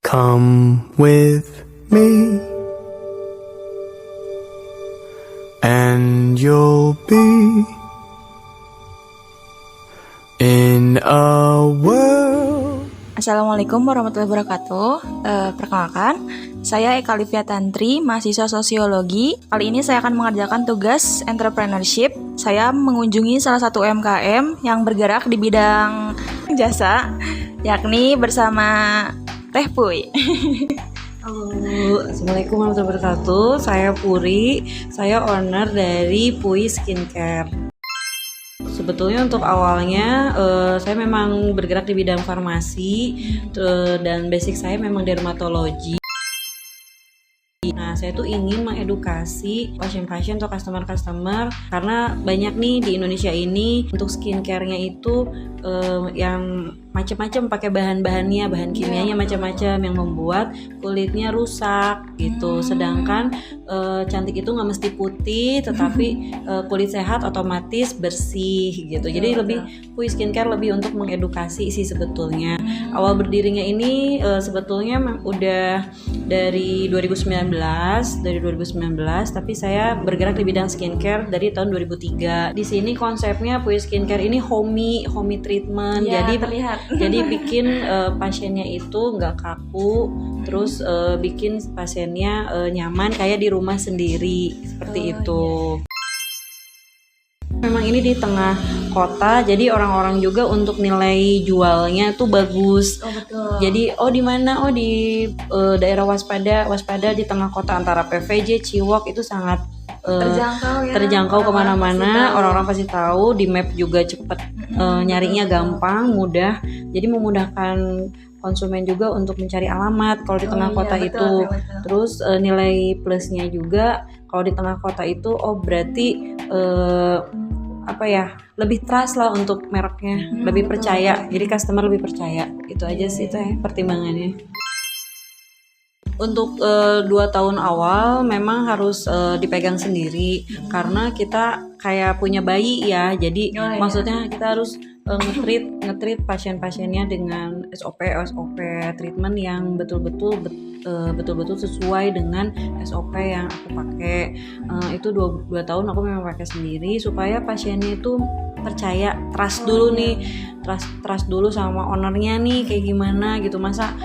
Come with me, and you'll be in a world. Assalamualaikum warahmatullahi wabarakatuh. Perkenalkan, saya Eka Livia Tantri, mahasiswa sosiologi. Kali ini saya akan mengerjakan tugas entrepreneurship. Saya mengunjungi salah satu UMKM yang bergerak di bidang jasa, yakni bersama Teh Puy. Halo, Assalamualaikum warahmatullahi wabarakatuh. Saya Puri, saya owner dari Puy Skincare. Sebetulnya untuk awalnya saya memang bergerak di bidang farmasi dan basic saya memang dermatologi. Nah, saya tuh ingin mengedukasi pasien-pasien atau customer-customer karena banyak nih di Indonesia ini untuk skincare-nya itu yang macam-macam pakai bahan-bahannya, bahan kimianya macam-macam yang membuat kulitnya rusak gitu. Sedangkan cantik itu nggak mesti putih, tetapi kulit sehat otomatis bersih gitu. Jadi lebih Puy Skincare lebih untuk mengedukasi sih sebetulnya. Awal berdirinya ini sebetulnya udah dari 2019, tapi saya bergerak di bidang skincare dari tahun 2003. Di sini konsepnya Puy Skincare ini homey treatment. Ya, jadi terlihat. Jadi bikin pasiennya itu nggak kaku, terus bikin pasiennya nyaman kayak di rumah sendiri seperti itu. Memang ini di tengah kota, jadi orang-orang juga untuk nilai jualnya tuh bagus. Oh, betul. Jadi di mana? Di daerah waspada di tengah kota antara PVJ, Ciwok itu sangat terjangkau kemana-mana. Orang-orang pasti tahu, di map juga cepet, nyarinya gampang, mudah. Jadi memudahkan konsumen juga untuk mencari alamat kalau di tengah kota itu. Betul. Terus nilai plusnya juga kalau di tengah kota itu berarti lebih trust lah untuk mereknya, lebih percaya. Jadi customer lebih percaya. Itu aja sih pertimbangannya. Untuk 2 tahun awal memang harus dipegang sendiri karena kita kayak punya bayi ya. Jadi maksudnya kita harus nge-treat pasien-pasiennya dengan SOP treatment yang betul-betul sesuai dengan SOP yang aku pakai. Itu 2 tahun aku memang pakai sendiri supaya pasiennya itu percaya, trust dulu nih, trust dulu sama ownernya nih kayak gimana gitu. Masa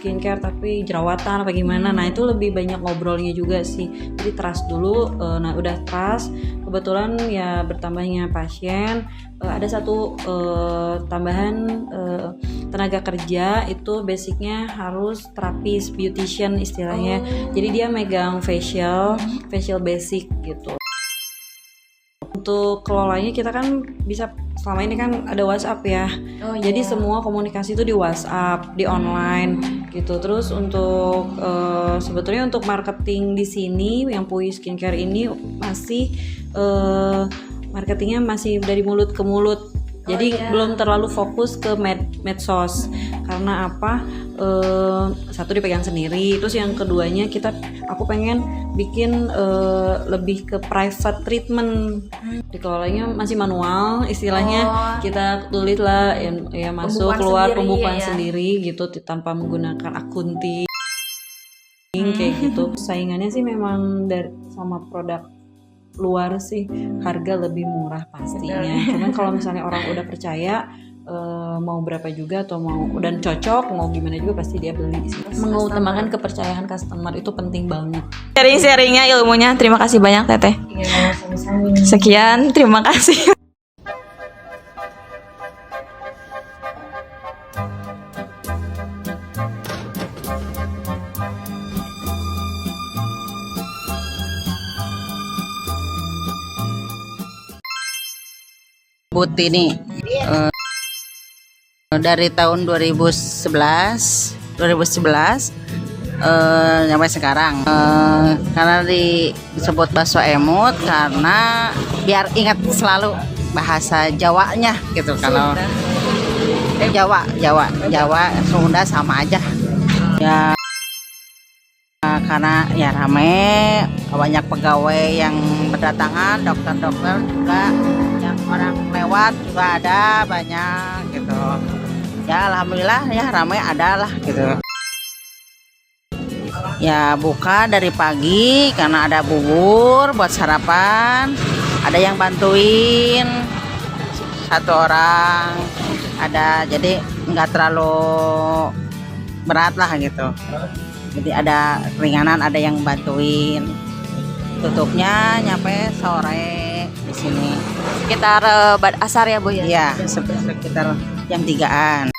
skincare tapi jerawatan apa gimana. Nah, itu lebih banyak ngobrolnya juga sih. Jadi trust dulu. Nah, udah trust, kebetulan ya bertambahnya pasien, ada satu tambahan tenaga kerja itu basicnya harus terapis, beautician istilahnya. Jadi dia megang facial basic gitu. Untuk kelolanya kita kan bisa, selama ini kan ada WhatsApp ya. Jadi semua komunikasi itu di WhatsApp, di online gitu. Terus untuk sebetulnya untuk marketing di sini yang Puy Skincare ini masih marketingnya masih dari mulut ke mulut. Jadi belum terlalu fokus ke medsos. Karena satu dipegang sendiri, terus yang keduanya aku pengen bikin lebih ke private treatment. Dikelolanya masih manual istilahnya. Kita tulis lah ya masuk keluar pembukuan sendiri gitu tanpa menggunakan akunting kayak gitu. Saingannya sih memang sama produk luar sih, harga lebih murah pastinya. Cuman kalau misalnya orang udah percaya, mau berapa juga atau mau dan cocok, mau gimana juga pasti dia beli di sini. Mengutamakan kepercayaan customer itu penting banget. Sharing-sharingnya ilmunya, terima kasih banyak Teteh. Iya, sama-sama. Sekian, terima kasih. Putih nih dari tahun 2011 sampai sekarang, karena disebut bakso emut karena biar ingat selalu bahasa Jawanya gitu. Kalau Jawa Sunda sama aja ya, karena ya rame, banyak pegawai yang berdatangan, dokter juga yang orang lewat juga ada banyak gitu. Ya alhamdulillah ya ramai ada lah gitu. Ya buka dari pagi karena ada bubur buat sarapan, ada yang bantuin satu orang, ada jadi nggak terlalu berat lah gitu. Jadi ada ringanan, ada yang bantuin. Tutupnya nyampe sore di sini. Sekitar asar ya Bu ya? Iya, sekitar jam 3-an.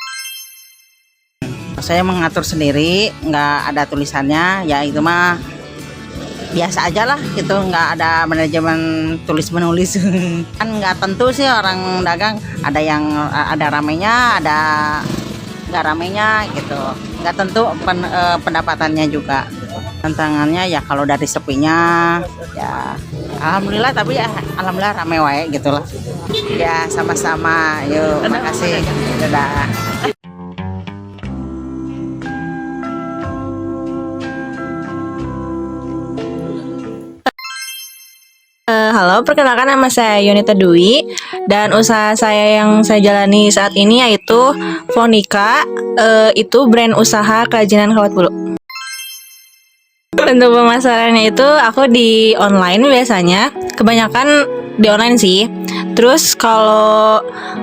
Saya mengatur sendiri, nggak ada tulisannya, ya itu mah biasa aja lah gitu, nggak ada manajemen tulis menulis. Kan nggak tentu sih orang dagang, ada yang ada ramenya, ada nggak ramenya gitu, nggak tentu pendapatannya juga. Tantangannya ya kalau dari sepinya ya alhamdulillah, tapi ya alhamdulillah rame wae gitulah. Ya sama-sama, yuk makasih, dadah. Halo, perkenalkan nama saya Yunita Dwi dan usaha saya yang saya jalani saat ini yaitu Flonika, itu brand usaha kerajinan kawat bulu. Untuk pemasarannya itu aku di online biasanya, kebanyakan di online sih. Terus kalau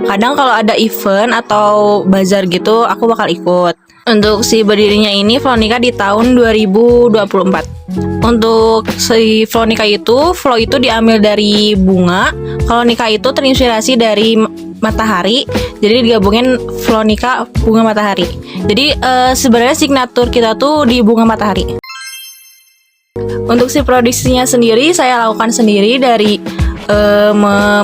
ada event atau bazar gitu, aku bakal ikut. Untuk si berdirinya ini Flonika di tahun 2024. Untuk si Flonika itu, flow itu diambil dari bunga. Kalau Nika itu terinspirasi dari matahari. Jadi digabungin Flonika bunga matahari. Jadi sebenarnya signatur kita tuh di bunga matahari. Untuk si produksinya sendiri saya lakukan sendiri dari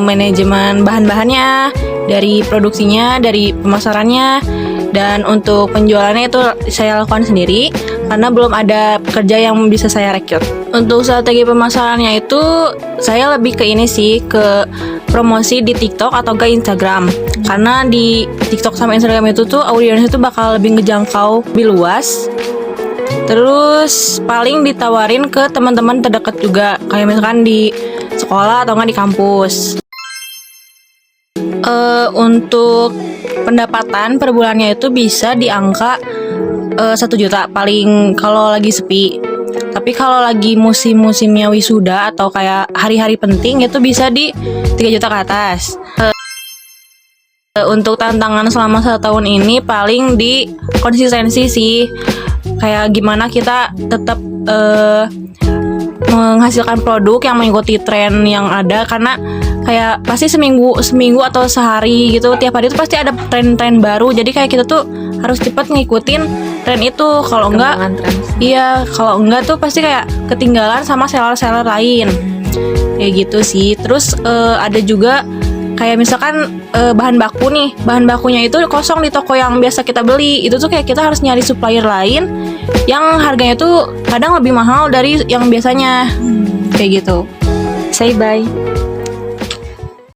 manajemen bahan-bahannya, dari produksinya, dari pemasarannya, dan untuk penjualannya itu saya lakukan sendiri karena belum ada pekerja yang bisa saya rekrut. Untuk strategi pemasarannya itu saya lebih ke ini sih, ke promosi di TikTok atau ke Instagram. Karena di TikTok sama Instagram itu tuh audiensnya itu bakal lebih ngejangkau, lebih luas. Terus paling ditawarin ke teman-teman terdekat juga, kayak misalkan di sekolah atau nggak di kampus. Untuk pendapatan per bulannya itu bisa di angka 1 juta paling kalau lagi sepi. Tapi kalau lagi musim-musimnya wisuda atau kayak hari-hari penting itu bisa di 3 juta ke atas. Untuk tantangan selama 1 tahun ini paling di konsistensi sih. Kayak gimana kita tetap menghasilkan produk yang mengikuti tren yang ada, karena kayak pasti seminggu atau sehari gitu, tiap hari itu pasti ada tren-tren baru. Jadi kayak kita tuh harus cepat ngikutin tren itu. Kalau enggak, kalau enggak tuh pasti kayak ketinggalan sama seller-seller lain. Kayak gitu sih. Terus ada juga kayak misalkan bahan bakunya itu kosong di toko yang biasa kita beli. Itu tuh kayak kita harus nyari supplier lain yang harganya tuh kadang lebih mahal dari yang biasanya. Kayak gitu. Say bye.